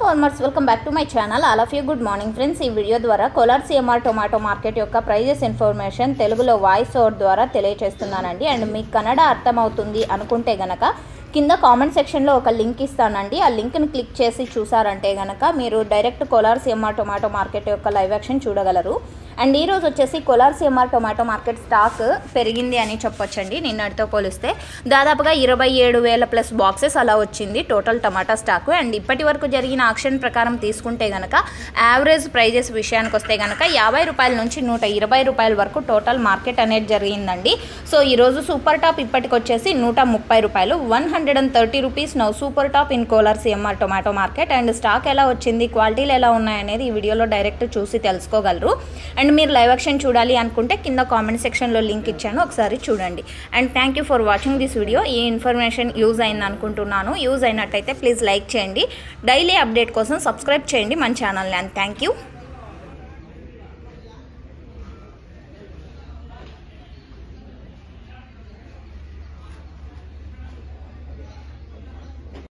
Farmers welcome back to my channel. All of you good morning friends. ఈ video ద్వారా Kolar CMR tomato market యొక్క prices information తెలుగులో voice over ద్వారా తెలియజేస్తున్నానండి. And మీకు కన్నడ అర్థమవుతుంది అనుకుంటే గనక కింద కామెంట్ సెక్షన్లో ఒక లింక్ ఇస్తానండి. ఆ లింక్ని క్లిక్ చేసి చూసారంటే గనక మీరు direct Kolar CMR tomato market యొక్క లైవ్ యాక్షన్ చూడగలరు. అండ్ ఈరోజు వచ్చేసి Kolar CMR tomato market stock పెరిగింది అని చెప్పొచ్చండి. నిన్నటితో పోలిస్తే దాదాపుగా 27,000 ప్లస్ బాక్సెస్ అలా వచ్చింది టోటల్ టమాటా స్టాక్. అండ్ ఇప్పటి వరకు జరిగిన ఆక్షన్ ప్రకారం తీసుకుంటే కనుక యావరేజ్ ప్రైజెస్ విషయానికి వస్తే కనుక 50 రూపాయల నుంచి 120 రూపాయల వరకు టోటల్ మార్కెట్ అనేది జరిగిందండి. సో ఈరోజు సూపర్ టాప్ ఇప్పటికి వచ్చేసి 130 రూపాయలు, 130 rupees now super top in Kolar CMR tomato market. And stock ఎలా వచ్చింది, క్వాలిటీలు ఎలా ఉన్నాయనేది ఈ వీడియోలో డైరెక్ట్ చూసి తెలుసుకోగలరు. అండ్ మీరు లైవ్ యాక్షన్ చూడాలి అనుకుంటే కింద కామెంట్ సెక్షన్లో లింక్ ఇచ్చాను, ఒకసారి చూడండి. And thank you for watching this video. ఈ ఇన్ఫర్మేషన్ యూజ్ అయింది అనుకుంటున్నాను. యూజ్ అయినట్టయితే ప్లీజ్ లైక్ చేయండి. డైలీ అప్డేట్ కోసం సబ్స్క్రైబ్ చేయండి మన ఛానల్ని. And thank you.